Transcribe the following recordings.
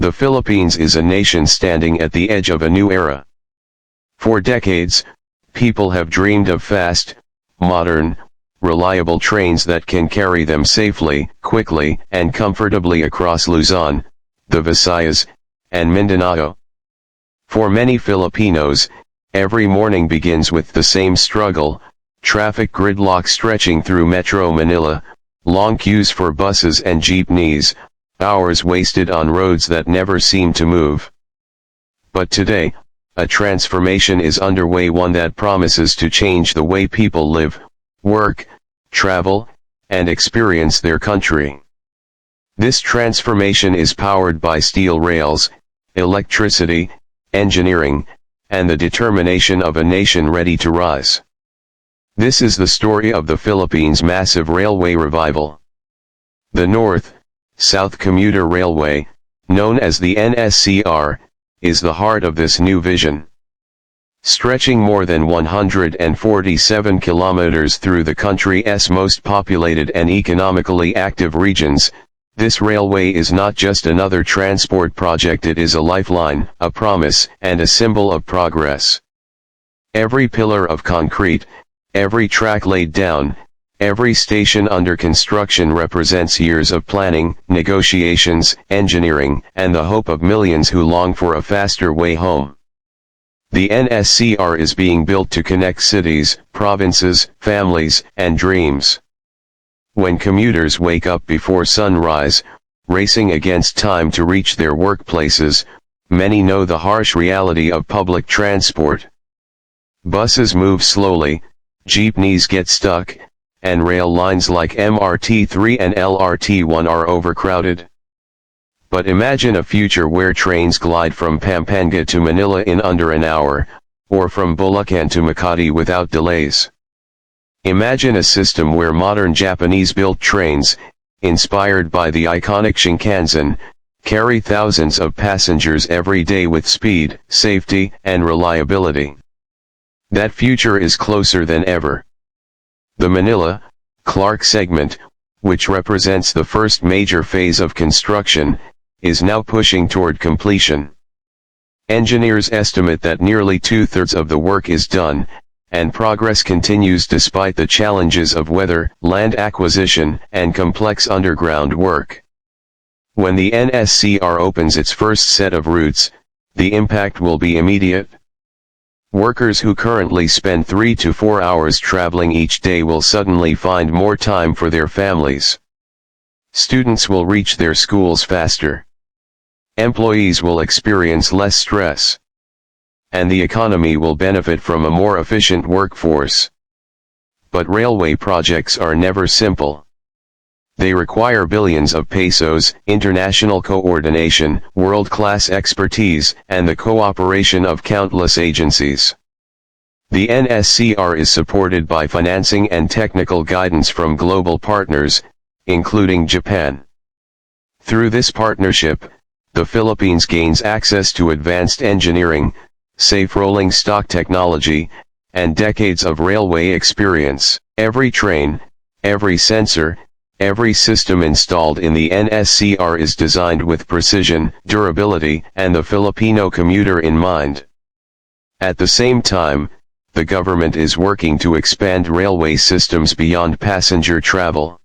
The Philippines is a nation standing at the edge of a new era. For decades, people have dreamed of fast, modern, reliable trains that can carry them safely, quickly, and comfortably across Luzon, the Visayas, and Mindanao. For many Filipinos, every morning begins with the same struggle: traffic gridlock stretching through Metro Manila, long queues for buses and jeepneys, hours wasted on roads that never seem to move. But today, a transformation is underway, one that promises to change the way people live, work, travel, and experience their country. This transformation is powered by steel rails, electricity, engineering, and the determination of a nation ready to rise. This is the story of the Philippines' massive railway revival. The North-South Commuter Railway, known as the NSCR, is the heart of this new vision. Stretching more than 147 kilometers through the country's most populated and economically active regions, this railway is not just another transport project, it is a lifeline, a promise, and a symbol of progress. Every pillar of concrete, every track laid down, every station under construction represents years of planning, negotiations, engineering, and the hope of millions who long for a faster way home. The NSCR is being built to connect cities, provinces, families, and dreams. When commuters wake up before sunrise, racing against time to reach their workplaces, many know the harsh reality of public transport. Buses move slowly, jeepneys get stuck, and rail lines like MRT3 and LRT1 are overcrowded. But imagine a future where trains glide from Pampanga to Manila in under an hour, or from Bulacan to Makati without delays. Imagine a system where modern Japanese-built trains, inspired by the iconic Shinkansen, carry thousands of passengers every day with speed, safety, and reliability. That future is closer than ever. The Manila-Clark segment, which represents the first major phase of construction, is now pushing toward completion. Engineers estimate that nearly two-thirds of the work is done, and progress continues despite the challenges of weather, land acquisition, and complex underground work. When the NSCR opens its first set of routes, the impact will be immediate. Workers who currently spend 3 to 4 hours traveling each day will suddenly find more time for their families. Students will reach their schools faster. Employees will experience less stress. And the economy will benefit from a more efficient workforce. But railway projects are never simple. They require billions of pesos, international coordination, world-class expertise, and the cooperation of countless agencies. The NSCR is supported by financing and technical guidance from global partners, including Japan. Through this partnership, the Philippines gains access to advanced engineering, safe rolling stock technology, and decades of railway experience. Every train, every sensor, every system installed in the NSCR is designed with precision, durability, and the Filipino commuter in mind. At the same time, the government is working to expand railway systems beyond passenger travel.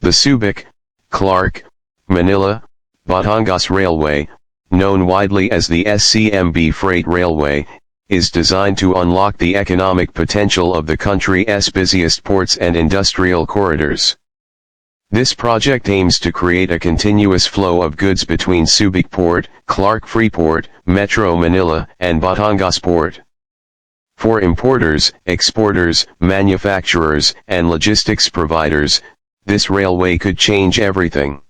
The Subic, Clark, Manila, Batangas Railway, known widely as the SCMB Freight Railway, is designed to unlock the economic potential of the country's busiest ports and industrial corridors. This project aims to create a continuous flow of goods between Subic Port, Clark Freeport, Metro Manila, and Batangas Port. For importers, exporters, manufacturers, and logistics providers, this railway could change everything.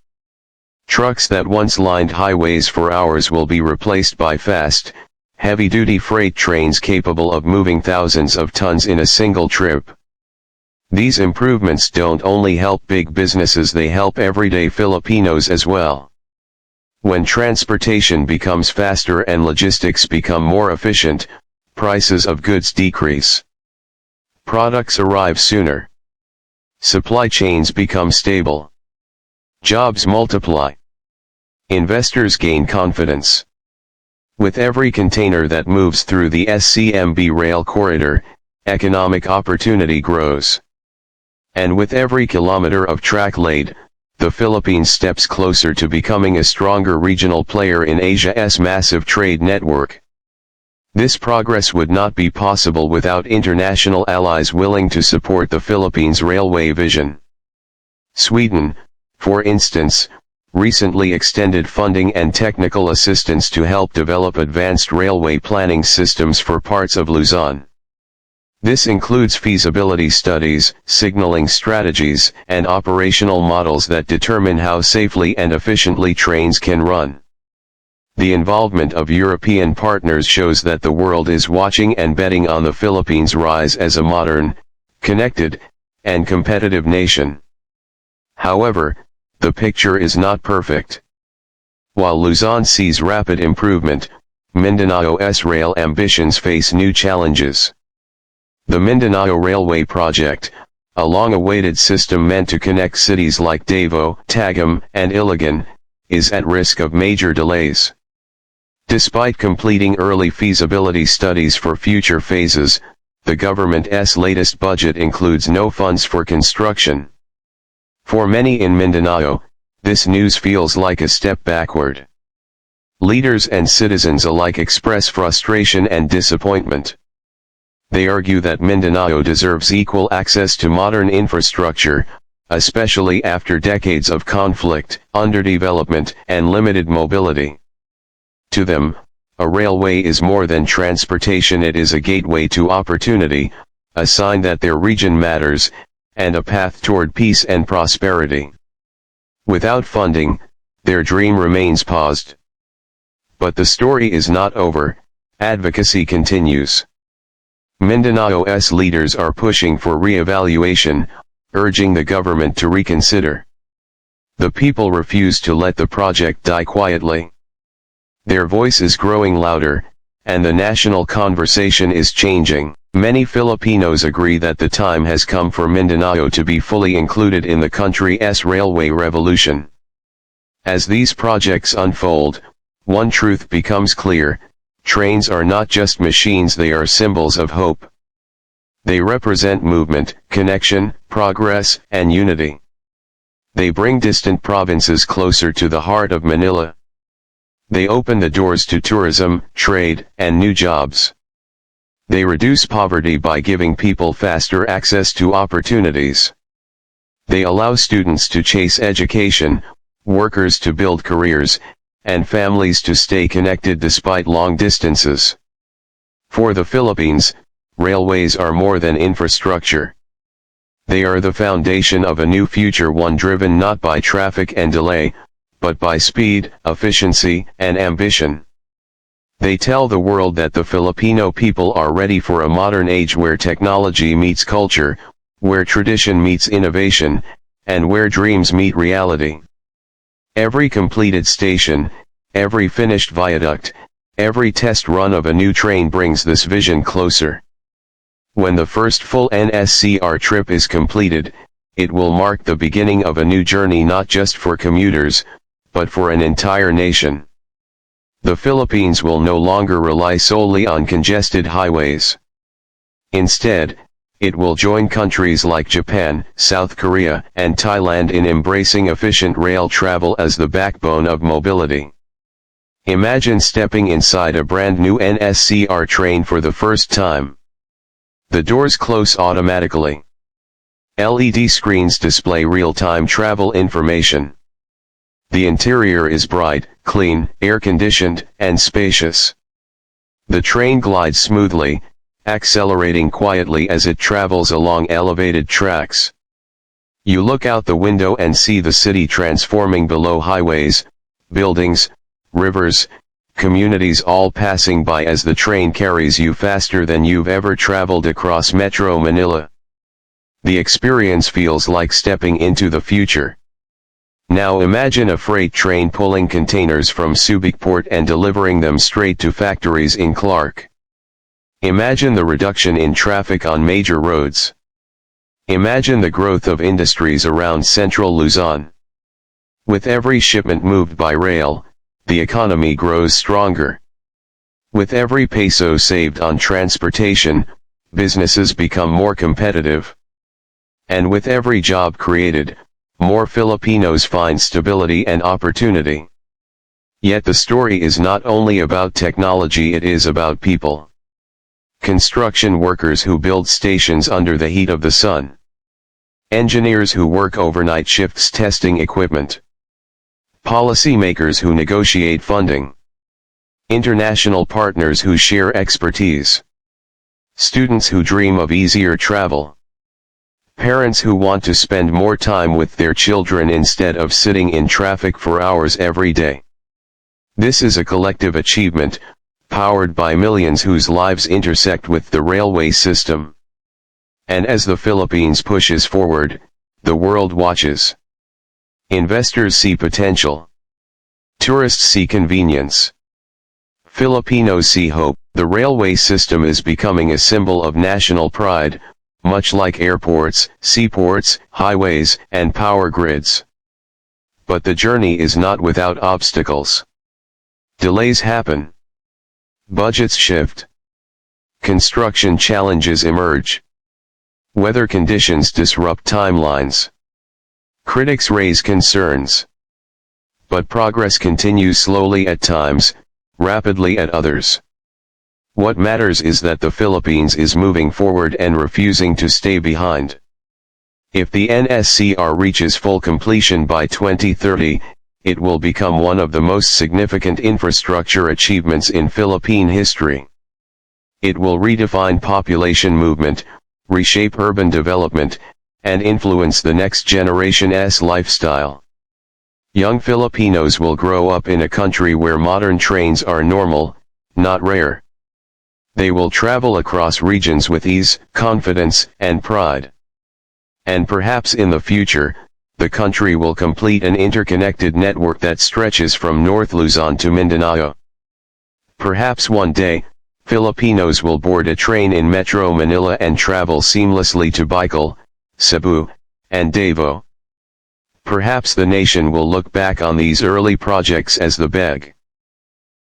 Trucks that once lined highways for hours will be replaced by fast, heavy-duty freight trains capable of moving thousands of tons in a single trip. These improvements don't only help big businesses, they help everyday Filipinos as well. When transportation becomes faster and logistics become more efficient, prices of goods decrease. Products arrive sooner. Supply chains become stable. Jobs multiply. Investors gain confidence. With every container that moves through the SCMB rail corridor, economic opportunity grows. And with every kilometer of track laid, the Philippines steps closer to becoming a stronger regional player in Asia's massive trade network. This progress would not be possible without international allies willing to support the Philippines' railway vision. Sweden, for instance, recently extended funding and technical assistance to help develop advanced railway planning systems for parts of Luzon. This includes feasibility studies, signaling strategies, and operational models that determine how safely and efficiently trains can run. The involvement of European partners shows that the world is watching and betting on the Philippines' rise as a modern, connected, and competitive nation. However, the picture is not perfect. While Luzon sees rapid improvement, Mindanao's rail ambitions face new challenges. The Mindanao Railway Project, a long-awaited system meant to connect cities like Davao, Tagum, and Iligan, is at risk of major delays. Despite completing early feasibility studies for future phases, the government's latest budget includes no funds for construction. For many in Mindanao, this news feels like a step backward. Leaders and citizens alike express frustration and disappointment. They argue that Mindanao deserves equal access to modern infrastructure, especially after decades of conflict, underdevelopment, and limited mobility. To them, a railway is more than transportation. It is a gateway to opportunity, a sign that their region matters, and a path toward peace and prosperity. Without funding, their dream remains paused. But the story is not over. Advocacy continues. Mindanao's leaders are pushing for re-evaluation, urging the government to reconsider. The people refuse to let the project die quietly. Their voice is growing louder, and the national conversation is changing. Many Filipinos agree that the time has come for Mindanao to be fully included in the country's railway revolution. As these projects unfold, one truth becomes clear: trains are not just machines, they are symbols of hope. They represent movement, connection, progress, and unity. They bring distant provinces closer to the heart of Manila. They open the doors to tourism, trade, and new jobs. They reduce poverty by giving people faster access to opportunities. They allow students to chase education, workers to build careers, and families to stay connected despite long distances. For the Philippines, railways are more than infrastructure. They are the foundation of a new future, one driven not by traffic and delay, but by speed, efficiency, and ambition. They tell the world that the Filipino people are ready for a modern age where technology meets culture, where tradition meets innovation, and where dreams meet reality. Every completed station, every finished viaduct, every test run of a new train brings this vision closer. When the first full NSCR trip is completed, it will mark the beginning of a new journey, not just for commuters, but for an entire nation. The Philippines will no longer rely solely on congested highways. Instead, it will join countries like Japan, South Korea, and Thailand in embracing efficient rail travel as the backbone of mobility. Imagine stepping inside a brand new NSCR train for the first time. The doors close automatically. LED screens display real-time travel information. The interior is bright, clean, air-conditioned, and spacious. The train glides smoothly, accelerating quietly as it travels along elevated tracks. You look out the window and see the city transforming below, highways, buildings, rivers, communities all passing by as the train carries you faster than you've ever traveled across Metro Manila. The experience feels like stepping into the future. Now imagine a freight train pulling containers from Subic Port and delivering them straight to factories in Clark. Imagine the reduction in traffic on major roads. Imagine the growth of industries around central Luzon. With every shipment moved by rail, the economy grows stronger. With every peso saved on transportation, businesses become more competitive. And with every job created, more Filipinos find stability and opportunity. Yet the story is not only about technology, it is about people. Construction workers who build stations under the heat of the sun. Engineers who work overnight shifts testing equipment. Policymakers who negotiate funding. International partners who share expertise. Students who dream of easier travel. Parents who want to spend more time with their children instead of sitting in traffic for hours every day. This is a collective achievement, powered by millions whose lives intersect with the railway system. And as the Philippines pushes forward, the world watches. Investors see potential. Tourists see convenience. Filipinos see hope. The railway system is becoming a symbol of national pride, much like airports, seaports, highways, and power grids. But the journey is not without obstacles. Delays happen. Budgets shift. Construction challenges emerge. Weather conditions disrupt timelines. Critics raise concerns. But progress continues slowly at times, rapidly at others. What matters is that the Philippines is moving forward and refusing to stay behind. If the NSCR reaches full completion by 2030, it will become one of the most significant infrastructure achievements in Philippine history. It will redefine population movement, reshape urban development, and influence the next generation's lifestyle. Young Filipinos will grow up in a country where modern trains are normal, not rare. They will travel across regions with ease, confidence, and pride. And perhaps in the future, the country will complete an interconnected network that stretches from North Luzon to Mindanao. Perhaps one day, Filipinos will board a train in Metro Manila and travel seamlessly to Bicol, Cebu, and Davao. Perhaps the nation will look back on these early projects as the